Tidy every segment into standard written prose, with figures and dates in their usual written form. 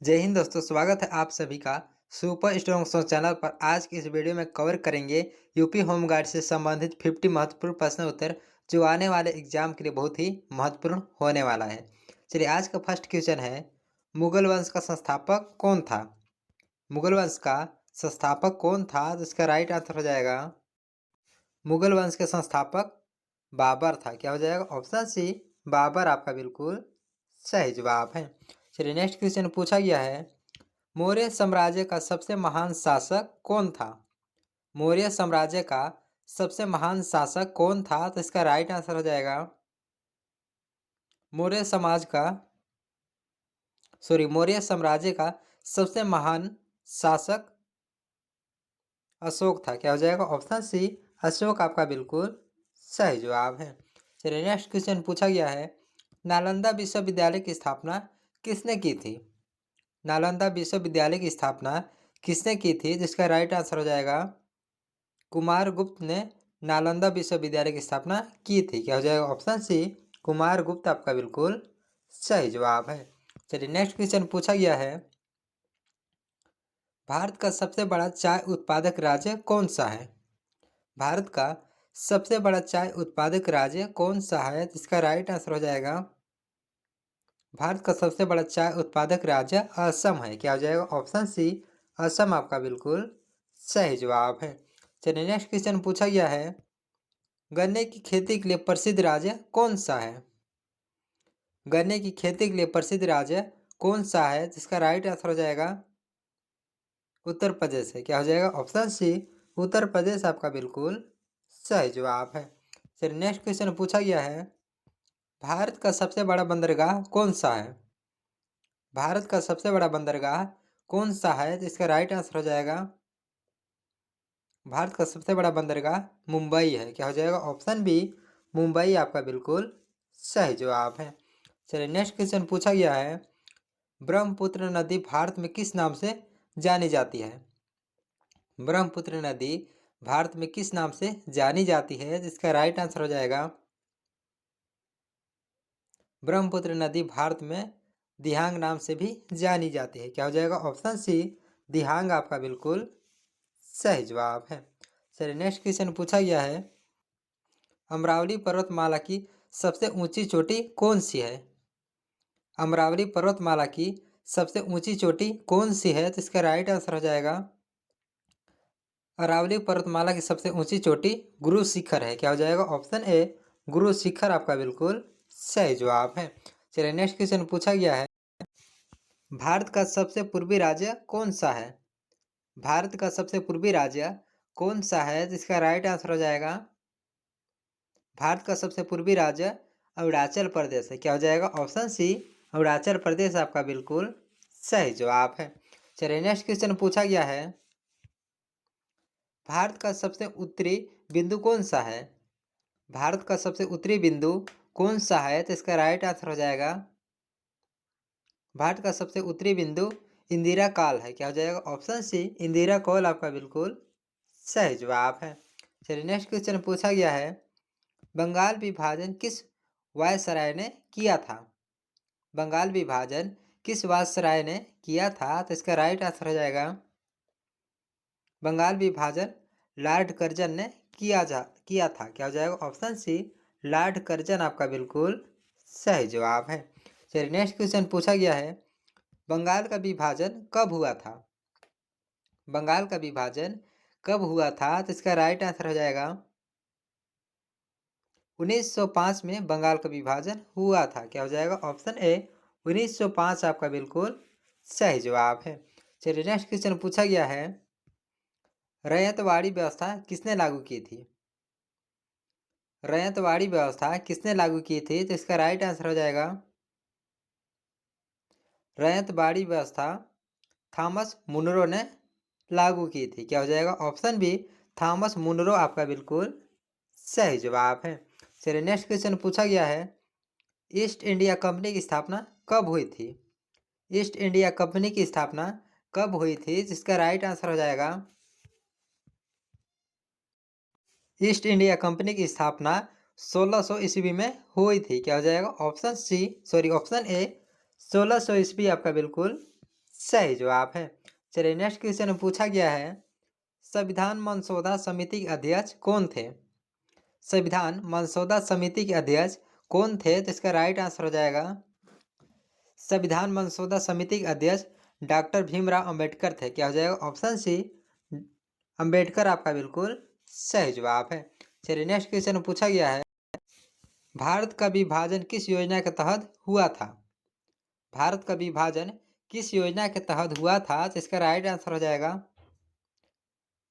जय हिंद दोस्तों, स्वागत है आप सभी का सुपर स्ट्रॉन्ग सॉन्ग चैनल पर। आज की इस वीडियो में कवर करेंगे यूपी होम गार्ड से संबंधित 50 महत्वपूर्ण प्रश्न उत्तर जो आने वाले एग्जाम के लिए बहुत ही महत्वपूर्ण होने वाला है। चलिए, आज का फर्स्ट क्वेश्चन है, मुगल वंश का संस्थापक कौन था? मुगल वंश का संस्थापक कौन था? तो इसका राइट आंसर हो जाएगा मुगल वंश के संस्थापक बाबर था। क्या हो जाएगा? ऑप्शन सी, बाबर आपका बिल्कुल सही जवाब है। चलिए, नेक्स्ट क्वेश्चन पूछा गया है, मौर्य साम्राज्य का सबसे महान शासक कौन था? मौर्य साम्राज्य का सबसे महान शासक कौन था? तो इसका राइट आंसर हो जाएगा मौर्य समाज का मौर्य साम्राज्य का सबसे महान शासक अशोक था। क्या हो जाएगा? ऑप्शन सी, अशोक आपका बिल्कुल सही जवाब है। चलिए, नेक्स्ट क्वेश्चन पूछा गया है, नालंदा विश्वविद्यालय की स्थापना किसने की थी? नालंदा विश्वविद्यालय की स्थापना किसने की थी? जिसका राइट आंसर हो जाएगा कुमारगुप्त ने नालंदा विश्वविद्यालय की स्थापना की थी। क्या हो जाएगा? ऑप्शन सी, कुमारगुप्त आपका बिल्कुल सही जवाब है। चलिए, नेक्स्ट क्वेश्चन पूछा गया है, भारत का सबसे बड़ा चाय उत्पादक राज्य कौन सा है? भारत का सबसे बड़ा चाय उत्पादक राज्य कौन सा है? इसका राइट आंसर हो जाएगा भारत का सबसे बड़ा चाय उत्पादक राज्य असम है। क्या हो जाएगा? ऑप्शन सी, असम आपका बिल्कुल सही जवाब है। चलिए, नेक्स्ट क्वेश्चन पूछा गया है, गन्ने की खेती के लिए प्रसिद्ध राज्य कौन सा है? गन्ने की खेती के लिए प्रसिद्ध राज्य कौन सा है? जिसका राइट आंसर हो जाएगा उत्तर प्रदेश है। क्या हो जाएगा? ऑप्शन सी, उत्तर प्रदेश आपका बिल्कुल सही जवाब है। चलिए, नेक्स्ट क्वेश्चन पूछा गया है, भारत का सबसे बड़ा बंदरगाह कौन सा है? भारत का सबसे बड़ा बंदरगाह कौन सा है? जिसका राइट आंसर हो जाएगा भारत का सबसे बड़ा बंदरगाह मुंबई है। क्या हो जाएगा? ऑप्शन बी, मुंबई आपका बिल्कुल सही जवाब है। चलिए, नेक्स्ट क्वेश्चन पूछा गया है, ब्रह्मपुत्र नदी भारत में किस नाम से जानी जाती है? ब्रह्मपुत्र नदी भारत में किस नाम से जानी जाती है? जिसका राइट आंसर हो जाएगा ब्रह्मपुत्र नदी भारत में दिहांग नाम से भी जानी जाती है। क्या हो जाएगा? ऑप्शन सी, दिहांग आपका बिल्कुल सही जवाब है। चलिए, नेक्स्ट क्वेश्चन पूछा गया है, अमरावली पर्वतमाला की सबसे ऊंची चोटी कौन सी है? अमरावली पर्वतमाला की सबसे ऊंची चोटी कौन सी है? तो इसका राइट आंसर हो जाएगा अरावली पर्वतमाला की सबसे ऊंची चोटी गुरु शिखर है। क्या हो जाएगा? ऑप्शन ए, गुरु शिखर आपका बिल्कुल सही जवाब है। चलिए, नेक्स्ट क्वेश्चन पूछा गया है, भारत का सबसे पूर्वी राज्य कौन सा है? भारत का सबसे पूर्वी राज्य कौन सा है? जिसका राइट आंसर हो जाएगा भारत का सबसे पूर्वी राज्य अरुणाचल प्रदेश है। क्या हो जाएगा? ऑप्शन सी, अरुणाचल प्रदेश आपका बिल्कुल सही जवाब है। चलिए, नेक्स्ट क्वेश्चन पूछा गया है, भारत का सबसे उत्तरी बिंदु कौन सा है? भारत का सबसे उत्तरी बिंदु कौन सा है? तो इसका राइट आंसर हो जाएगा भारत का सबसे उत्तरी बिंदु इंदिरा काल है। क्या हो जाएगा? ऑप्शन सी, इंदिरा कॉल आपका बिल्कुल सही जवाब है। चलिए, नेक्स्ट क्वेश्चन पूछा गया है, बंगाल विभाजन किस वायसराय ने किया था? बंगाल विभाजन किस वायसराय ने किया था? तो इसका राइट आंसर हो जाएगा बंगाल विभाजन लॉर्ड कर्जन ने किया था। क्या हो जाएगा? ऑप्शन सी, लॉर्ड कर्जन आपका बिल्कुल सही जवाब है। चलिए, नेक्स्ट क्वेश्चन पूछा गया है, बंगाल का विभाजन कब हुआ था? बंगाल का विभाजन कब हुआ था? तो इसका राइट आंसर हो जाएगा 1905 में बंगाल का विभाजन हुआ था। क्या हो जाएगा? ऑप्शन ए, 1905 आपका बिल्कुल सही जवाब है। चलिए, नेक्स्ट क्वेश्चन पूछा गया है, रैयतवाड़ी व्यवस्था किसने लागू की थी? रैयतवाड़ी व्यवस्था किसने लागू की थी? तो इसका राइट आंसर हो जाएगा रैयतवाड़ी व्यवस्था थॉमस मुनरो ने लागू की थी। क्या हो जाएगा? ऑप्शन बी, थॉमस मुनरो आपका बिल्कुल सही जवाब है। चलिए, नेक्स्ट क्वेश्चन पूछा गया है, ईस्ट इंडिया कंपनी की स्थापना कब हुई थी? ईस्ट इंडिया कंपनी की स्थापना कब हुई थी? जिसका राइट आंसर हो जाएगा ईस्ट इंडिया कंपनी की स्थापना 1600 ईस्वी में हुई थी। क्या हो जाएगा? ऑप्शन सी, ऑप्शन ए, 1600 ईस्वी आपका बिल्कुल सही जवाब है। चलिए नेक्स्ट क्वेश्चन पूछा गया है, संविधान मसौदा समिति के अध्यक्ष कौन थे? संविधान मसौदा समिति के अध्यक्ष कौन थे? तो इसका राइट आंसर हो जाएगा, संविधान मसौदा समिति के अध्यक्ष डॉक्टर भीमराव अंबेडकर थे। क्या हो जाएगा? ऑप्शन सी, अंबेडकर आपका बिल्कुल सही जवाब है। चलिए नेक्स्ट क्वेश्चन पूछा गया है, भारत का विभाजन किस योजना के तहत हुआ था? भारत का विभाजन किस योजना के तहत हुआ था? तो इसका राइट आंसर हो जाएगा,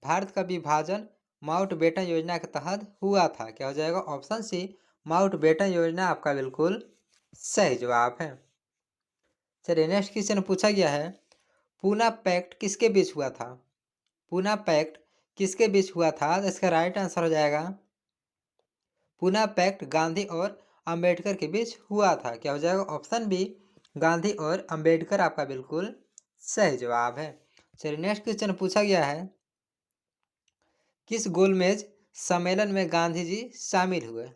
भारत का विभाजन माउंटबेटन योजना के तहत हुआ था। क्या हो जाएगा? ऑप्शन सी, माउंटबेटन योजना आपका बिल्कुल सही जवाब है। चलिए नेक्स्ट क्वेश्चन पूछा गया है, पूना पैक्ट किसके बीच हुआ था? पूना पैक्ट किसके बीच हुआ था? तो इसका राइट आंसर हो जाएगा, पूना पैक्ट गांधी और अंबेडकर के बीच हुआ था। क्या हो जाएगा? ऑप्शन बी, गांधी और अंबेडकर आपका बिल्कुल सही जवाब है। चलिए नेक्स्ट क्वेश्चन पूछा गया है, किस गोलमेज सम्मेलन में गांधी जी शामिल हुए?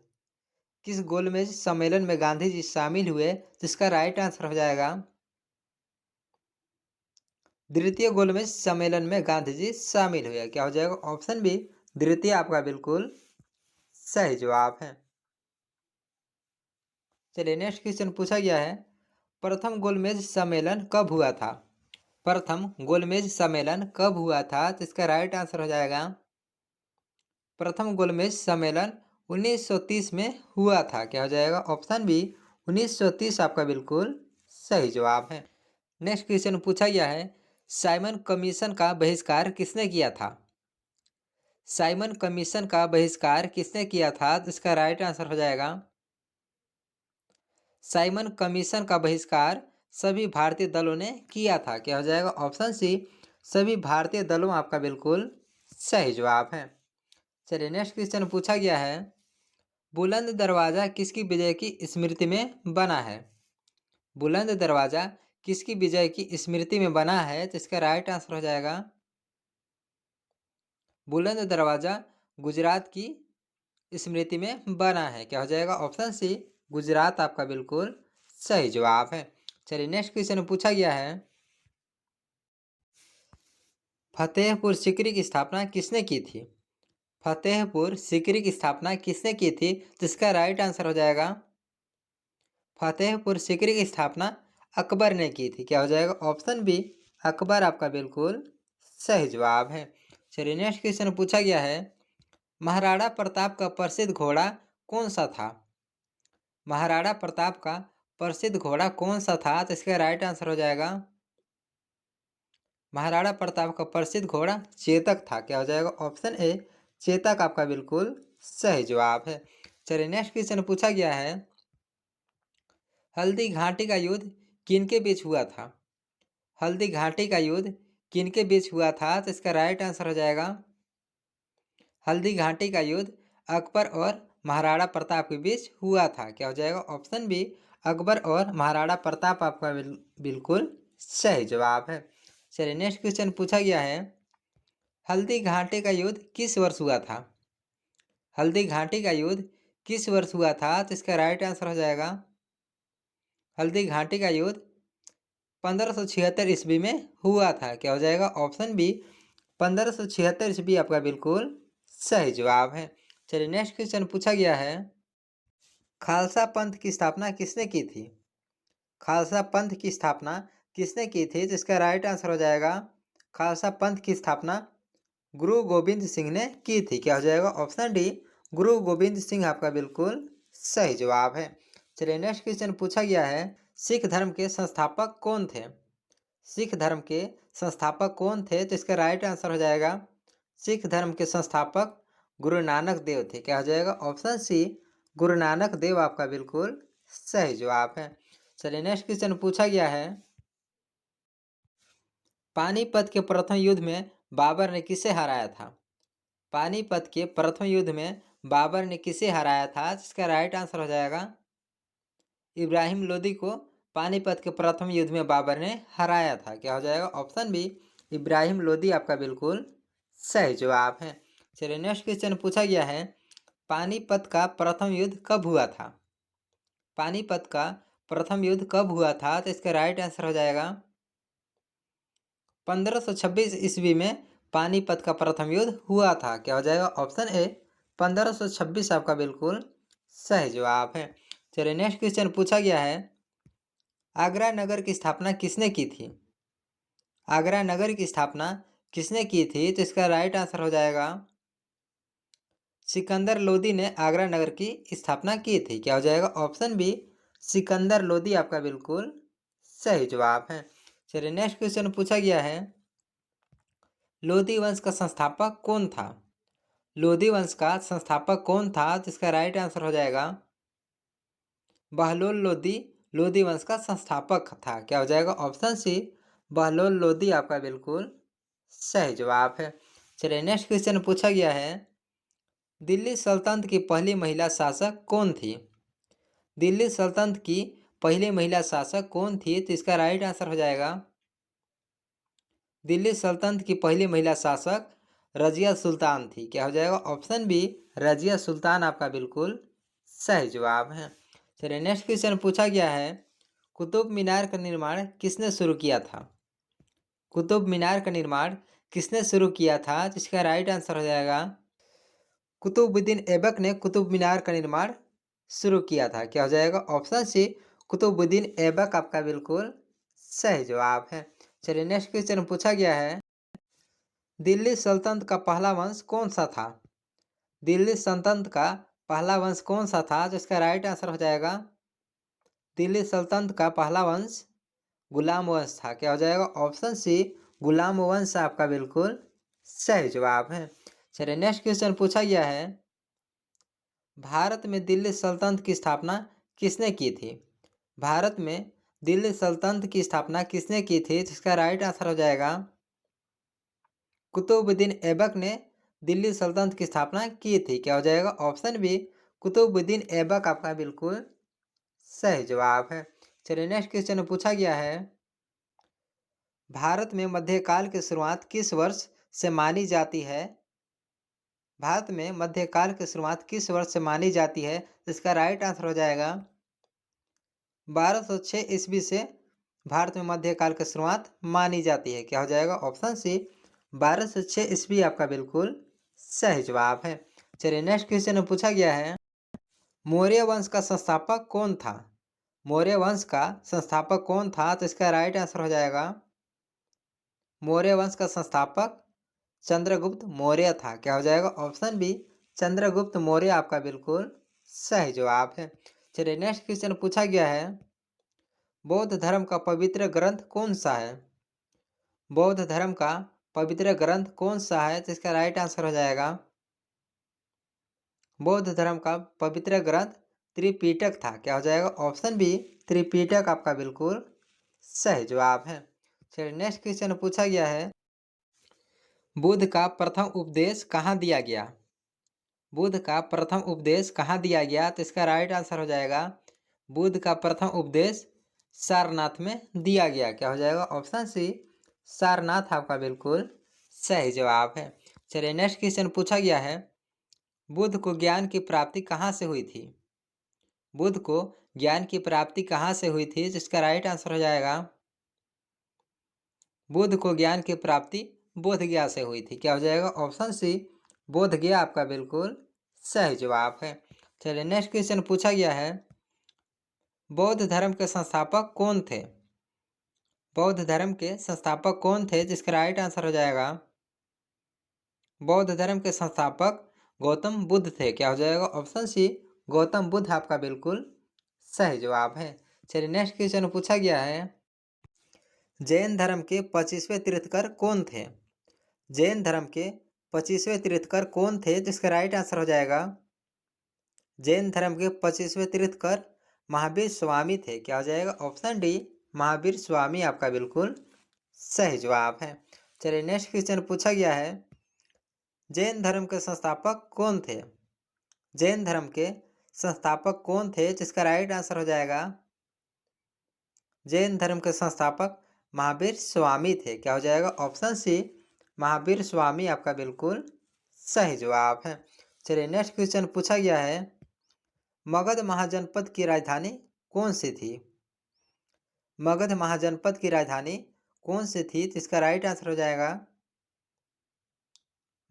किस गोलमेज सम्मेलन में गांधी जी शामिल हुए? तो इसका राइट आंसर हो जाएगा, द्वितीय गोलमेज सम्मेलन में गांधी जी शामिल हुए। क्या हो जाएगा? ऑप्शन बी, द्वितीय आपका बिल्कुल सही जवाब है। चलिए नेक्स्ट क्वेश्चन पूछा गया है, प्रथम गोलमेज सम्मेलन कब हुआ था? प्रथम गोलमेज सम्मेलन कब हुआ था? तो इसका राइट आंसर हो जाएगा, प्रथम गोलमेज सम्मेलन 1930 में हुआ था। क्या हो जाएगा? ऑप्शन बी, 1930 आपका बिल्कुल सही जवाब है। नेक्स्ट क्वेश्चन पूछा गया है, साइमन कमीशन का बहिष्कार किसने किया था? साइमन कमीशन का बहिष्कार किसने किया था? तो इसका राइट आंसर हो जाएगा, साइमन कमीशन का बहिष्कार सभी भारतीय दलों ने किया था। क्या हो जाएगा? ऑप्शन सी, सभी भारतीय दलों आपका बिल्कुल सही जवाब है। चलिए नेक्स्ट क्वेश्चन पूछा गया है, बुलंद दरवाजा किसकी विजय की स्मृति में बना है? बुलंद दरवाजा किसकी विजय की स्मृति में बना है? तो इसका राइट आंसर हो जाएगा, बुलंद दरवाजा गुजरात की स्मृति में बना है। क्या हो जाएगा? ऑप्शन सी, गुजरात आपका बिल्कुल सही जवाब है। चलिए नेक्स्ट क्वेश्चन पूछा गया है, फतेहपुर सीकरी की स्थापना किसने की थी? फतेहपुर सीकरी की स्थापना किसने की थी? तो इसका राइट आंसर हो जाएगा, फतेहपुर सीकरी की स्थापना अकबर ने की थी। क्या हो जाएगा? ऑप्शन बी, अकबर आपका बिल्कुल सही जवाब है। चलिए नेक्स्ट क्वेश्चन पूछा गया है, महाराणा प्रताप का प्रसिद्ध घोड़ा कौन सा था? महाराणा प्रताप का प्रसिद्ध घोड़ा कौन सा था? तो इसका राइट आंसर हो जाएगा, महाराणा प्रताप का प्रसिद्ध घोड़ा चेतक था। क्या हो जाएगा? ऑप्शन ए, चेतक आपका बिल्कुल सही जवाब है। चलिए नेक्स्ट क्वेश्चन पूछा गया है, हल्दी घाटी का युद्ध किनके बीच हुआ था? हल्दी घाटी का युद्ध किनके बीच हुआ था? तो इसका राइट आंसर हो जाएगा, हल्दी घाटी का युद्ध अकबर और महाराणा प्रताप के बीच हुआ था। क्या हो जाएगा? ऑप्शन बी, अकबर और महाराणा प्रताप आपका बिल्कुल सही जवाब है। चलिए नेक्स्ट क्वेश्चन पूछा गया है, हल्दी घाटी का युद्ध किस वर्ष हुआ था? हल्दी घाटी का युद्ध किस वर्ष हुआ था? तो इसका राइट आंसर हो जाएगा, हल्दी घाटी का युद्ध 1576 ईस्वी में हुआ था। क्या हो जाएगा? ऑप्शन बी, 1576 ईस्वी आपका बिल्कुल सही जवाब है। चलिए नेक्स्ट क्वेश्चन पूछा गया है, खालसा पंथ की स्थापना किसने की थी? खालसा पंथ की स्थापना किसने की थी? तो इसका राइट आंसर हो जाएगा, खालसा पंथ की स्थापना गुरु गोविंद सिंह ने की थी। क्या हो जाएगा? ऑप्शन डी, गुरु गोविंद सिंह आपका बिल्कुल सही जवाब है। चलिए नेक्स्ट क्वेश्चन पूछा गया है, सिख धर्म के संस्थापक कौन थे? सिख धर्म के संस्थापक कौन थे? तो इसका राइट आंसर हो जाएगा, सिख धर्म के संस्थापक गुरु नानक देव थे। क्या हो जाएगा? ऑप्शन सी, गुरु नानक देव आपका बिल्कुल सही जवाब है। चलिए नेक्स्ट क्वेश्चन पूछा गया है, पानीपत के प्रथम युद्ध में बाबर ने किसे हराया था? पानीपत के प्रथम युद्ध में बाबर ने किसे हराया था? इसका राइट आंसर हो जाएगा, इब्राहिम लोदी को पानीपत के प्रथम युद्ध में बाबर ने हराया था। क्या हो जाएगा? ऑप्शन बी, इब्राहिम लोदी आपका बिल्कुल सही जवाब है। चलिए नेक्स्ट क्वेश्चन पूछा गया है, पानीपत का प्रथम युद्ध कब हुआ था? पानीपत का प्रथम युद्ध कब हुआ था? तो इसका राइट आंसर हो जाएगा, 1526 ईस्वी में पानीपत का प्रथम युद्ध हुआ था। क्या हो जाएगा? ऑप्शन ए 1526 आपका बिल्कुल सही जवाब है। चलिए नेक्स्ट क्वेश्चन पूछा गया है, आगरा नगर की स्थापना किसने की थी? आगरा नगर की स्थापना किसने की थी? तो इसका राइट आंसर हो जाएगा सिकंदर लोदी ने आगरा नगर की स्थापना की थी। क्या हो जाएगा? ऑप्शन बी सिकंदर लोदी आपका बिल्कुल सही जवाब है। चलिए नेक्स्ट क्वेश्चन पूछा गया है, लोदी वंश का संस्थापक कौन था? लोदी वंश का संस्थापक कौन था? तो इसका राइट आंसर हो जाएगा बहलोल लोदी लोदी वंश का संस्थापक था। क्या हो जाएगा? ऑप्शन सी बहलोल लोदी आपका बिल्कुल सही जवाब है। चलिए नेक्स्ट क्वेश्चन पूछा गया है, दिल्ली सल्तनत की पहली महिला शासक कौन थी? दिल्ली सल्तनत की पहली महिला शासक कौन थी? तो इसका राइट आंसर हो जाएगा दिल्ली सल्तनत की पहली महिला शासक रजिया सुल्तान थी। क्या हो जाएगा? ऑप्शन बी रजिया सुल्तान आपका बिल्कुल सही जवाब है। चलिए नेक्स्ट क्वेश्चन पूछा गया है, कुतुब मीनार का निर्माण किसने शुरू किया था? कुतुब मीनार का निर्माण किसने शुरू किया था? तो इसका राइट आंसर हो जाएगा कुतुबुद्दीन ऐबक ने कुतुब मीनार का निर्माण शुरू किया था। क्या हो जाएगा? ऑप्शन सी कुतुबुद्दीन ऐबक आपका बिल्कुल सही जवाब है। चलिए नेक्स्ट क्वेश्चन पूछा गया है, दिल्ली सल्तनत का पहला वंश कौन सा था? दिल्ली सल्तनत का पहला वंश कौन सा था? तो इसका राइट आंसर हो जाएगा दिल्ली सल्तनत का पहला वंश गुलाम वंश था। क्या हो जाएगा? ऑप्शन सी गुलाम वंश आपका बिल्कुल सही जवाब है। चलिए नेक्स्ट क्वेश्चन पूछा गया है, भारत में दिल्ली सल्तनत की स्थापना किसने की थी? भारत में दिल्ली सल्तनत की स्थापना किसने की थी? जिसका राइट आंसर हो जाएगा कुतुबुद्दीन ऐबक ने दिल्ली सल्तनत की स्थापना की थी। क्या हो जाएगा? ऑप्शन बी कुतुबुद्दीन ऐबक आपका बिल्कुल सही जवाब है। चलिए नेक्स्ट क्वेश्चन पूछा गया है, भारत में मध्यकाल की शुरुआत किस वर्ष से मानी जाती है? भारत में मध्यकाल की शुरुआत किस वर्ष से मानी जाती है? इसका राइट आंसर हो जाएगा 1206 ईस्वी से भारत में मध्यकाल की शुरुआत मानी जाती है। क्या हो जाएगा? ऑप्शन सी 1206 ईस्वी आपका बिल्कुल सही जवाब है। चलिए नेक्स्ट क्वेश्चन में पूछा गया है, मौर्य वंश का संस्थापक कौन था? मौर्य वंश का संस्थापक कौन था? तो इसका राइट आंसर हो जाएगा मौर्य वंश का संस्थापक चंद्रगुप्त मौर्य था। क्या हो जाएगा? ऑप्शन बी चंद्रगुप्त मौर्य आपका बिल्कुल सही जवाब है। चलिए नेक्स्ट क्वेश्चन पूछा गया है, बौद्ध धर्म का पवित्र ग्रंथ कौन सा है? बौद्ध धर्म का पवित्र ग्रंथ कौन सा है? तो इसका राइट आंसर हो जाएगा बौद्ध धर्म का पवित्र ग्रंथ त्रिपिटक था। क्या हो जाएगा? ऑप्शन बी त्रिपिटक आपका बिल्कुल सही जवाब है। चलिए नेक्स्ट क्वेश्चन पूछा गया है, बुद्ध का प्रथम उपदेश कहाँ दिया गया? बुद्ध का प्रथम उपदेश कहाँ दिया गया? तो इसका राइट आंसर हो जाएगा बुद्ध का प्रथम उपदेश सारनाथ में दिया गया। क्या हो जाएगा? ऑप्शन सी सारनाथ आपका बिल्कुल सही जवाब है। चलिए नेक्स्ट क्वेश्चन पूछा गया है, बुद्ध को ज्ञान की प्राप्ति कहाँ से हुई थी? बुद्ध को ज्ञान की प्राप्ति कहाँ से हुई थी? जिसका राइट आंसर हो जाएगा बुद्ध को ज्ञान की प्राप्ति बोध गया से हुई थी। क्या हो जाएगा? ऑप्शन सी बोध गया आपका बिल्कुल सही जवाब है। चलिए नेक्स्ट क्वेश्चन पूछा गया है, बौद्ध धर्म के संस्थापक कौन थे? बौद्ध धर्म के संस्थापक कौन थे? जिसका राइट आंसर हो जाएगा बौद्ध धर्म के संस्थापक गौतम बुद्ध थे। क्या हो जाएगा? ऑप्शन सी गौतम बुद्ध आपका बिल्कुल सही जवाब है। चलिए नेक्स्ट क्वेश्चन पूछा गया है, जैन धर्म के 25वें तीर्थकर कौन थे? जैन धर्म के 25वें तीर्थकर कौन थे? जिसका राइट आंसर हो जाएगा जैन धर्म के 25वें तीर्थकर महावीर स्वामी थे। क्या हो जाएगा? ऑप्शन डी महावीर स्वामी आपका बिल्कुल सही जवाब है। चलिए नेक्स्ट क्वेश्चन पूछा गया है, जैन धर्म के संस्थापक कौन थे? जैन धर्म के संस्थापक कौन थे? जिसका राइट आंसर हो जाएगा जैन धर्म के संस्थापक महावीर स्वामी थे। क्या हो जाएगा? ऑप्शन सी महावीर स्वामी आपका बिल्कुल सही जवाब है। चलिए नेक्स्ट क्वेश्चन पूछा गया है, मगध महाजनपद की राजधानी कौन सी थी? मगध महाजनपद की राजधानी कौन सी थी? तो इसका राइट आंसर हो जाएगा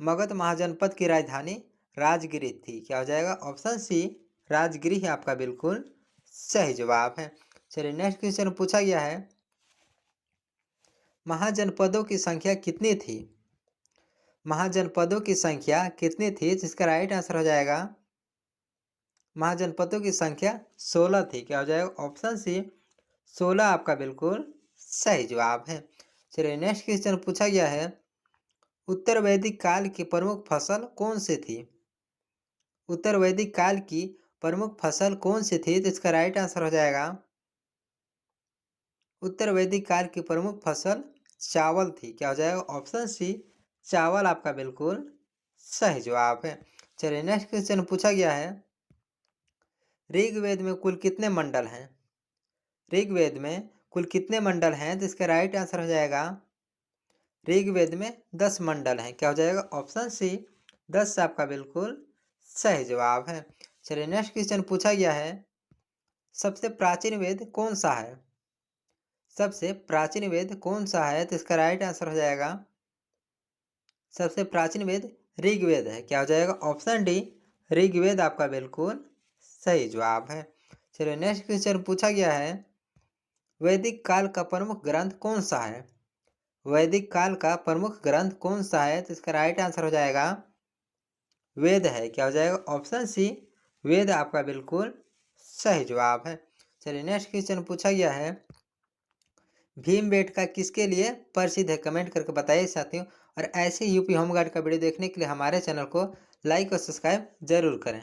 मगध महाजनपद की राजधानी राजगिरी थी। क्या हो जाएगा? ऑप्शन सी राजगिरी ही आपका बिल्कुल सही जवाब है। चलिए नेक्स्ट क्वेश्चन पूछा गया है, महाजनपदों की संख्या कितनी थी? महाजनपदों की संख्या कितनी थी? जिसका राइट आंसर हो जाएगा महाजनपदों की संख्या 16 थी। क्या हो जाएगा? ऑप्शन सी 16 आपका बिल्कुल सही जवाब है। चलिए नेक्स्ट क्वेश्चन पूछा गया है, उत्तर वैदिक काल की प्रमुख फसल कौन सी थी? उत्तर वैदिक काल की प्रमुख फसल कौन सी थी? तो इसका राइट आंसर हो जाएगा उत्तर वैदिक काल की प्रमुख फसल चावल थी। क्या हो जाएगा? ऑप्शन सी चावल आपका बिल्कुल सही जवाब है। चलिए नेक्स्ट क्वेश्चन पूछा गया है, ऋग्वेद में कुल कितने मंडल हैं? ऋग्वेद में कुल कितने मंडल हैं? तो इसका राइट आंसर हो जाएगा ऋग्वेद में 10 मंडल हैं। क्या हो जाएगा? ऑप्शन सी 10 आपका बिल्कुल सही जवाब है। चलिए नेक्स्ट क्वेश्चन पूछा गया है, सबसे प्राचीन वेद कौन सा है? सबसे प्राचीन वेद कौन सा है? तो इसका राइट आंसर हो जाएगा सबसे प्राचीन वेद ऋग्वेद है। क्या हो जाएगा? ऑप्शन डी ऋग्वेद आपका बिल्कुल सही जवाब है। चलिए नेक्स्ट क्वेश्चन पूछा गया है, वैदिक काल का प्रमुख ग्रंथ कौन सा है? वैदिक काल का प्रमुख ग्रंथ कौन सा है? तो इसका राइट आंसर हो जाएगा वेद है। क्या हो जाएगा? ऑप्शन सी वेद आपका बिल्कुल सही जवाब है। चलिए नेक्स्ट क्वेश्चन पूछा गया है, भीमबेटका किसके लिए प्रसिद्ध है? कमेंट करके बताइए साथियों। और ऐसे यूपी होमगार्ड का वीडियो देखने के लिए हमारे चैनल को लाइक और सब्सक्राइब जरूर करें।